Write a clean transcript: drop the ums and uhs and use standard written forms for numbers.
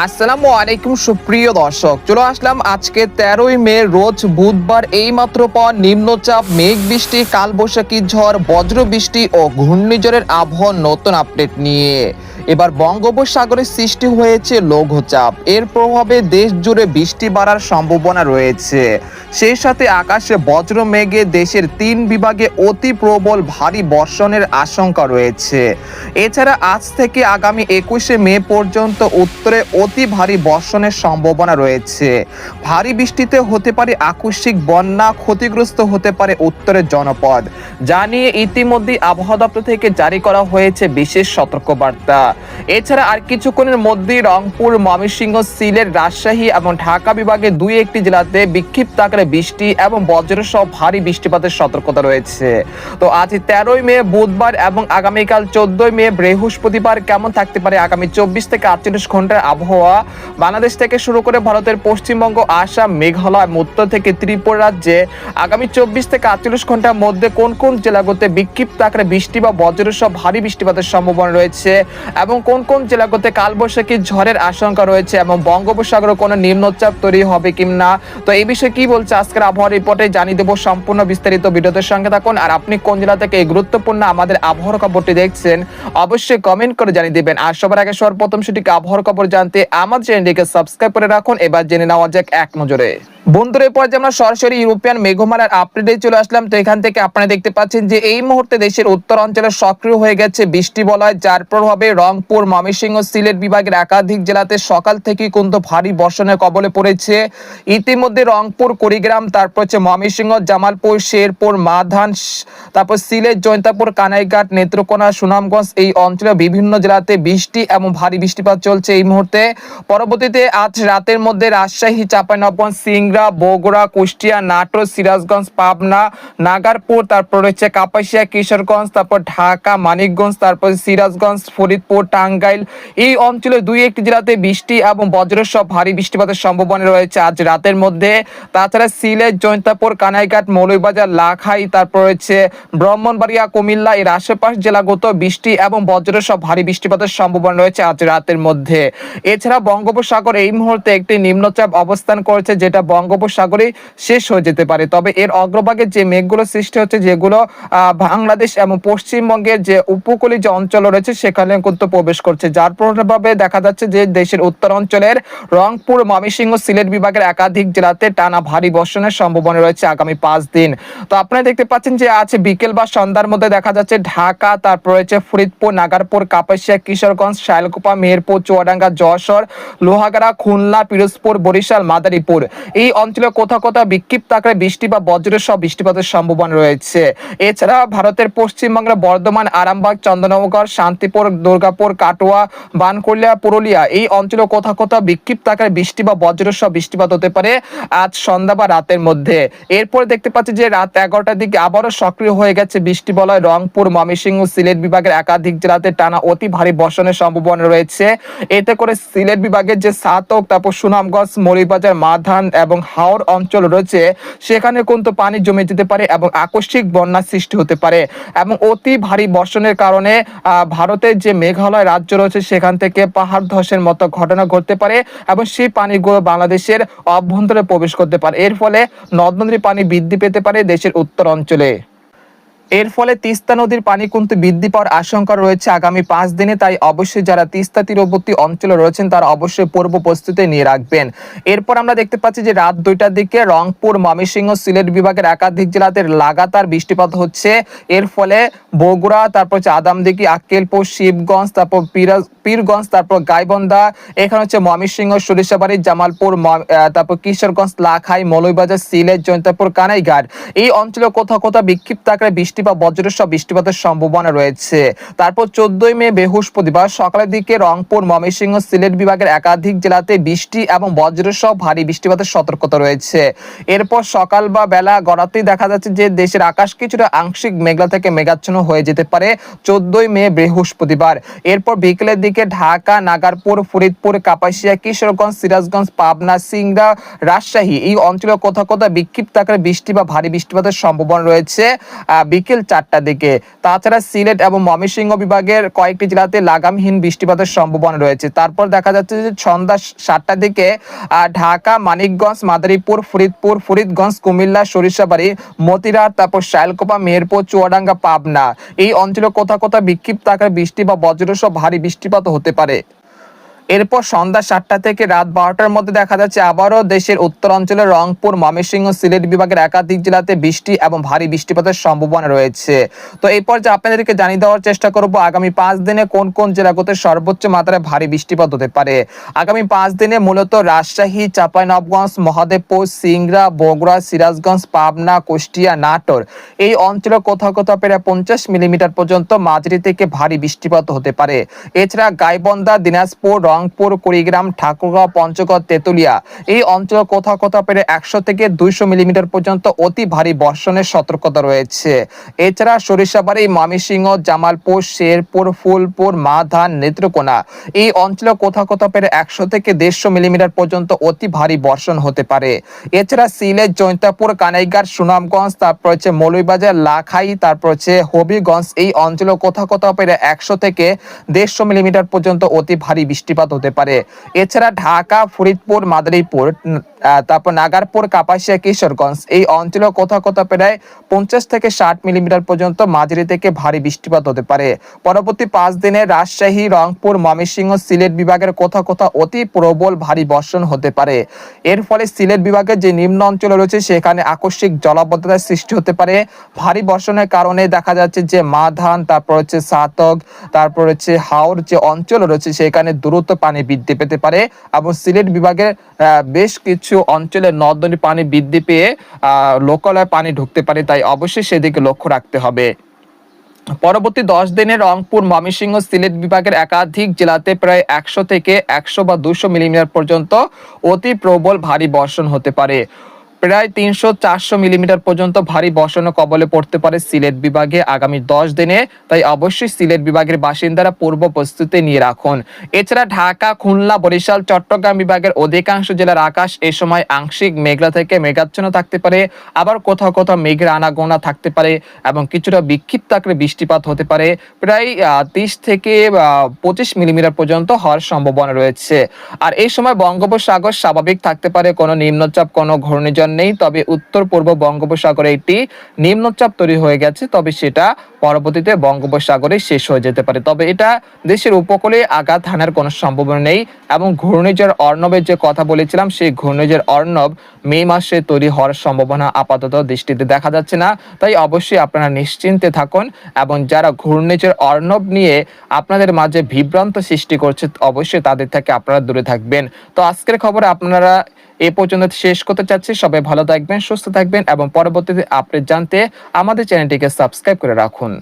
আসসালামু আলাইকুম সুপ্রিয় দর্শক, চলে আসলাম আজকে 13ই মে রোজ বুধবার। এইমাত্র পর নিম্নচাপ, মেঘ বৃষ্টি, কালবৈশাখী ঝড়, বজ্র বৃষ্টি ও ঘূর্ণিঝড়ের আবহাওয়ার নতুন আপডেট নিয়ে। এবার বঙ্গোপসাগরে সৃষ্টি হয়েছে লঘুচাপ, এর প্রভাবে দেশ জুড়ে বৃষ্টি বাড়ার সম্ভাবনা রয়েছে। সেই সাথে আকাশে বজ্র মেঘে দেশের 3 বিভাগে অতি প্রবল ভারী বর্ষণের আশঙ্কা রয়েছে। এছাড়া আজ থেকে আগামী 21শে মে পর্যন্ত উত্তরে অতি ভারী বর্ষণের সম্ভাবনা রয়েছে। ভারী বৃষ্টিতে হতে পারে আকস্মিক বন্যা, ক্ষতিগ্রস্ত হতে পারে উত্তরের জনপদ। যা নিয়ে ইতিমধ্যে আবহাওয়া দপ্তর থেকে জারি করা হয়েছে বিশেষ সতর্কবার্তা। এছাড়া আর কিছুক্ষণের মধ্যেই রংপুর, ময়মনসিংহ, সিলেট, রাজশাহী এবং ঢাকা বিভাগে 2-1টি জেলাতে বিক্ষিপ্ত আকারে বৃষ্টি এবং বজ্রসহ ভারী বৃষ্টিপাতের সতর্কতা রয়েছে। তো আজ 13ই মে বুধবার এবং আগামীকাল 14ই মে বৃহস্পতিবার কেমন থাকতে পারে আগামী 24 থেকে 48 ঘন্টার আবহাওয়া বাংলাদেশ থেকে শুরু করে ভারতের পশ্চিমবঙ্গ, আসাম, মেঘালয় এবং উত্তর থেকে ত্রিপুরা রাজ্যে আগামী 24 থেকে 48 ঘন্টার মধ্যে কোন কোন জেলাগুলোতে বিক্ষিপ্ত আকারে বৃষ্টি বা বজ্রসহ ভারী বৃষ্টিপাতের সম্ভাবনা রয়েছে এবং কোন কোন জেলাগুলোতে কালবৈশাখী ঝড়ের আশঙ্কা রয়েছে এবং বঙ্গোপসাগরে কোনো নিম্নচাপ তৈরি হবে কিনা। তো এই বিষয়ে কি বলছে আজকের আবহাওয়া রিপোর্টে জানিয়ে দেবো। সম্পূর্ণ বিস্তারিত ভিডিওতে সঙ্গে থাকুন। আর আপনি কোন জেলা থেকে এই গুরুত্বপূর্ণ আমাদের আবহাওয়ার খবরটি দেখছেন অবশ্যই কমেন্ট করে জানিয়ে দিবেন। আর সবার আগে সর্বপ্রথম সেটিকে আবহাওয়ার খবর জানতে আমার চ্যানেলটিকে সাবস্ক্রাইব করে রাখুন। এবার জেনে নেওয়া যাক এক নজরে। বন্ধুরা, এরপর যে আমরা সরাসরি ইউরোপিয়ান মেঘমালার আপডেটে চলে আসলাম। তো এখান থেকে আপনারা দেখতে পাচ্ছেন যে এই মুহূর্তে দেশের উত্তর অঞ্চলে সক্রিয় হয়ে গেছে বৃষ্টি বলয়, যার প্রভাবে রংপুর, ময়মনসিংহ, সিলেট বিভাগের একাধিক জেলাতে সকাল থেকে কিন্তু ভারী বর্ষণের কবলে পড়েছে। ইতিমধ্যে রংপুর, কুড়িগ্রাম, তারপর হচ্ছে ময়মনসিংহ, জামালপুর, শেরপুর, মাধান, তারপর সিলেট, জৈন্তাপুর, কানাইঘাট, নেত্রকোনা, সুনামগঞ্জ এই অঞ্চলে বিভিন্ন জেলাতে বৃষ্টি এবং ভারী বৃষ্টিপাত চলছে এই মুহূর্তে। পরবর্তীতে আজ রাতের মধ্যে রাজশাহী, চাঁপাইনবাবগঞ্জ, সিংড়া, বগুড়া, কুষ্টিয়া, নাটোর, সিরাজগঞ্জ, পাবনা, নাগারপুর, তারপর রয়েছে কাপাসিয়া, কিশোরগঞ্জ, তারপর ঢাকা, মানিকগঞ্জ, তারপর সিরাজগঞ্জ, ফরিদপুর, টাঙ্গাইল এই অঞ্চলে 2-1টি জেলাতে বৃষ্টি এবং বজ্রসহ ভারী বৃষ্টিপাতের সম্ভাবনা রয়েছে আজ রাতের মধ্যে। তাছাড়া সিলেট, জৈন্তাপুর, কানাইঘাট, মৌলভীবাজার, লাখাই, তারপর রয়েছে ব্রাহ্মণবাড়িয়া, কুমিল্লা এর আশেপাশ জেলাগত বৃষ্টি এবং বজ্রসহ ভারী বৃষ্টিপাতের সম্ভাবনা রয়েছে আজ রাতের মধ্যে। এছাড়া বঙ্গোপসাগর এই মুহূর্তে একটি নিম্নচাপ অবস্থান করেছে, যেটা বঙ্গোপসাগরে শেষ হয়ে যেতে পারে। তবে এর অগ্রভাগে যে মেঘগুলো সৃষ্টি হচ্ছে, যেগুলো বাংলাদেশ এবং পশ্চিমবঙ্গের যে উপকূলীয় যে অঞ্চল রয়েছে সেখানে কিন্তু প্রবেশ করছে, যার প্রভাবে দেখা যাচ্ছে যে দেশের উত্তর অঞ্চলের রংপুর, ময়মনসিংহ, সিলেট বিভাগের একাধিক জেলাতে টানা ভারী বর্ষণের সম্ভাবনা রয়েছে আগামী 5 দিন। তো আপনারা দেখতে পাচ্ছেন যে আজ বিকেল বা সন্ধ্যার মধ্যে দেখা যাচ্ছে ঢাকা, তারপর রয়েছে ফরিদপুর, নাগারপুর, কাপাসিয়া, কিশোরগঞ্জ, শায়লকুপা, মেহেরপুর, চুয়াডাঙ্গা, যশোর, লোহাগাড়া, খুলনা, পিরোজপুর, বরিশাল, মাদারীপুর এই অঞ্চলে কোথাও কোথাও বিক্ষিপ্ত আকারে বৃষ্টি বা বজ্রসহ বৃষ্টিপাতের সম্ভাবনা রয়েছে। এছাড়া ভারতের পশ্চিমবঙ্গের বর্ধমান, আরামবাগ, চন্দননগর, শান্তিপুর, দুর্গাপুর, কাটোয়া, বানকুলিয়া, পুরুলিয়া এই অঞ্চলে কোথাও কোথাও বিক্ষিপ্ত আকারে বৃষ্টি বা বজ্রসহ বৃষ্টিপাত হতে পারে আজ সন্ধ্যা বা রাতের মধ্যে। এরপর দেখতে পাচ্ছি যে রাত 11টার দিকে আবারও সক্রিয় হয়ে গেছে বৃষ্টি বলয়। রংপুর, ময়মনসিংহ, সিলেট বিভাগের একাধিক জেলাতে টানা অতি ভারী বর্ষণের সম্ভাবনা রয়েছে। এতে করে সিলেট বিভাগের যে সাতক, তারপর সুনামগঞ্জ, মৌলভীবাজার, মাধান এবং হাওর অঞ্চল রয়েছে সেখানে কিন্তু পানি জমে যেতে পারে এবং আকস্মিক বন্যার সৃষ্টি হতে পারে। এবং অতি ভারী বর্ষণের কারণে ভারতের যে মেঘালয় রাজ্য রয়েছে সেখান থেকে পাহাড় ধসের মতো ঘটনা ঘটতে পারে এবং সেই পানিগুলো বাংলাদেশের অভ্যন্তরে প্রবেশ করতে পারে। এর ফলে নদ নদীর পানি বৃদ্ধি পেতে পারে দেশের উত্তর অঞ্চলে। এর ফলে তিস্তা নদীর পানি কিন্তু বৃদ্ধি পাওয়ার আশঙ্কা রয়েছে আগামী 5 দিনে। তাই অবশ্যই যারা তিস্তা তীরবর্তী অঞ্চলে রয়েছেন তারা অবশ্যই পূর্ব প্রস্তুতি নিয়ে রাখবেন। এরপর আমরা দেখতে পাচ্ছি যে রাত 2টার দিকে রংপুর, ময়মনসিংহ, সিলেট বিভাগের একাধিক জেলাতে লাগাতার বৃষ্টিপাত হচ্ছে। এর ফলে বগুড়া, তারপর হচ্ছে আদামদিঘি, আক্কেলপুর, শিবগঞ্জ, তারপর পীরগঞ্জ, তারপর গাইবন্ধা, এখানে হচ্ছে ময়মনসিংহ, সরিষাবাড়ি, জামালপুর, তারপর কিশোরগঞ্জ, লাখাই, মৌলভীবাজার, সিলেট, জৈন্তাপুর, কানাইঘাট এই অঞ্চলে কোথাও কোথাও বিক্ষিপ্ত আকারে বৃষ্টি বা বজ্রসহ বৃষ্টিপাতের সম্ভাবনা রয়েছে। তারপর 14ই মে বৃহস্পতিবার সকালের দিকে রংপুর, ময়মনসিংহ, সিলেট বিভাগের একাধিক জেলাতে বৃষ্টি এবং বজ্রসহ ভারী বৃষ্টিপাতের সতর্কতা রয়েছে। এরপর সকাল বা বেলা গড়াতেই দেখা যাচ্ছে যে দেশের আকাশ কিছুটা আংশিক মেঘলা থেকে মেঘাচ্ছন্ন হয়ে যেতে পারে 14ই মে বৃহস্পতিবার। এরপর বিকেলের দিকে ঢাকা, নাগারপুর, ফরিদপুর, কাপাসিয়া, কিশোরগঞ্জ, সিরাজগঞ্জ, পাবনা, সিংড়া, রাজশাহী এই অঞ্চলে কোথাও কোথাও বিক্ষিপ্ত আকারে বৃষ্টি বা ভারী বৃষ্টিপাতের সম্ভাবনা রয়েছে। বিকেল 4টার দিকে। তাছাড়া সিলেট এবং ময়মনসিংহ বিভাগের কয়েকটি জেলাতে লাগামহীন বৃষ্টিপাতের সম্ভাবনা রয়েছে। তারপর দেখা যাচ্ছে যে সন্ধ্যা 7টার দিকে ঢাকা, মানিকগঞ্জ, মাদারীপুর, ফরিদগঞ্জ, কুমিল্লা, সরিষাবাড়ি, মতিরাট, তারপর শাইলকোপা, মেহেরপুর, চুয়াডাঙ্গা, পাবনা এই অঞ্চলে কোথাও কোথাও বিক্ষিপ্ত আকারে বৃষ্টি বা বজ্রসহ ভারী বৃষ্টিপাত হতে পারে। এরপর সন্ধ্যা 7টা থেকে রাত 12টার মধ্যে দেখা যাচ্ছে আবারও দেশের উত্তর অঞ্চলের রংপুর, ময়মনসিংহ, সিলেট বিভাগের একাধিক জেলাতে বৃষ্টি এবং ভারী বৃষ্টিপাতের সম্ভাবনা রয়েছে। তো এই পর্যায়ে আপনাদেরকে জানিয়ে দেওয়ার চেষ্টা করব আগামী 5 দিনে কোন কোন জেলাগুলোতে সর্বোচ্চ মাত্রায় ভারী বৃষ্টিপাত হতে পারে। আগামী 5 দিনে মূলত রাজশাহী, চাঁপাইনবাবগঞ্জ, মহাদেবপুর, সিংড়া, বগুড়া, সিরাজগঞ্জ, পাবনা, কুষ্টিয়া, নাটোর এই অঞ্চলে কোথাও কোথাও প্রায় 50 মিলিমিটার পর্যন্ত মাঝারি থেকে ভারী বৃষ্টিপাত হতে পারে। এছাড়া গাইবান্ধা, দিনাজপুর, রংপুর, কুড়িগ্রাম, ঠাকুরগাঁও, পঞ্চগড়, তেতুলিয়া এই অঞ্চলে কোথাও কোথাও প্রায় 100 থেকে 200 মিলিমিটার পর্যন্ত অতি ভারী বর্ষণের সতর্কতা রয়েছে। এছাড়া সরিষাবাড়ি, ময়মনসিংহ, জামালপুর, শেরপুর, ফুলপুর, মাধান, নেত্রকোনা এই অঞ্চলে কোথাও কোথাও প্রায় 100 থেকে 150 মিলিমিটার পর্যন্ত অতি ভারী বর্ষণ হতে পারে। এছাড়া সিলেট, জৈন্তাপুর, কানাইঘাট, সুনামগঞ্জ, তারপর হচ্ছে মৌলভীবাজার, লাখাই, তারপর হচ্ছে হবিগঞ্জ এই অঞ্চলে কোথাও কোথাও প্রায় 100 থেকে 150 মিলিমিটার পর্যন্ত অতি ভারী বৃষ্টিপাত হতে পারে। এছাড়া ঢাকা, ফরিদপুর, মাদারীপুর, তারপর নাগারপুর, কাপাসিয়া, কিশোরগঞ্জ এই অঞ্চলে কোথাও কোথাও প্রায় 50 থেকে 60 মিলিমিটার পর্যন্ত মাঝারি থেকে ভারী বৃষ্টিপাত হতে পারে। পরবর্তী 5 দিনে রাজশাহী, রংপুর, ময়মনসিংহ, সিলেট বিভাগের কোথাও কোথাও অতি প্রবল ভারী বর্ষণ হতে পারে। এর ফলে সিলেট বিভাগের যে নিম্ন অঞ্চল রয়েছে সেখানে আকস্মিক জলাবদ্ধতার সৃষ্টি হতে পারে। ভারী বর্ষণের কারণে দেখা যাচ্ছে যে মাধান, তারপর হচ্ছে সাতক, তারপর হচ্ছে হাওর যে অঞ্চল রয়েছে সেখানে দ্রুত পানি বৃদ্ধি পেতে পারে এবং সিলেট বিভাগের বেশ কিছু অঞ্চলে নদ নদীর পানি বৃদ্ধি পেয়ে লোকালয়ে পানি ঢুকতে পারে, তাই অবশ্যই সেদিকে লক্ষ্য রাখতে হবে। পরবর্তী 10 দিনে রংপুর, ময়মনসিংহ, সিলেট বিভাগের একাধিক জেলাতে প্রায় 100 থেকে 100 বা 200 মিলিমিটার পর্যন্ত অতি প্রবল ভারী বর্ষণ হতে পারে। প্রায় 300-400 মিলিমিটার পর্যন্ত ভারী বর্ষণের কবলে পড়তে পারে সিলেট বিভাগে আগামী 10 দিনে, তাই অবশ্যই সিলেট বিভাগের বাসিন্দারা পূর্ব প্রস্তুতি নিয়ে রাখুন। এছাড়া ঢাকা, খুলনা, বরিশাল, চট্টগ্রাম বিভাগের অধিকাংশ জেলার আকাশ এ সময় আংশিক মেঘলা থেকে মেঘাচ্ছন্ন থাকতে পারে, আবার কোথাও কোথাও মেঘের আনাগোনা থাকতে পারে এবং কিছুটা বিক্ষিপ্ত আকারে বৃষ্টিপাত হতে পারে। প্রায় 30 থেকে 25 মিলিমিটার পর্যন্ত হওয়ার সম্ভাবনা রয়েছে। আর এই সময় বঙ্গোপসাগর স্বাভাবিক থাকতে পারে, কোনো নিম্নচাপ, কোনো ঘূর্ণিঝড় নেই, তবে উত্তর পূর্ব বঙ্গোপসাগরে একটি নিম্নচাপ তৈরি হয়ে গেছে, তবে সেটা পরবর্তীতে বঙ্গোপসাগরে শেষ হয়ে যেতে পারে, তবে এটা দেশের উপকূলে আঘাত হানার কোনো সম্ভাবনা নেই। এবং ঘূর্ণিঝড় অর্ণবের যে কথা বলেছিলাম সেই ঘূর্ণিঝড় অর্ণব মে মাসে তৈরি হওয়ার সম্ভাবনা আপাতত দৃষ্টিতে দেখা যাচ্ছে না, তাই অবশ্যই আপনারা নিশ্চিন্তে থাকুন এবং যারা ঘূর্ণিঝড় অর্ণব নিয়ে আপনাদের মাঝে বিভ্রান্ত সৃষ্টি করছে অবশ্যই তাদের থেকে আপনারা দূরে থাকবেন। তো আজকের খবরে আপনারা এ পর্যন্ত শেষ করতে চাচ্ছি। সবাই ভালো থাকবেন, সুস্থ থাকবেন এবং পরবর্তীতে আপডেট জানতে আমাদের চ্যানেলটিকে সাবস্ক্রাইব করে রাখুন।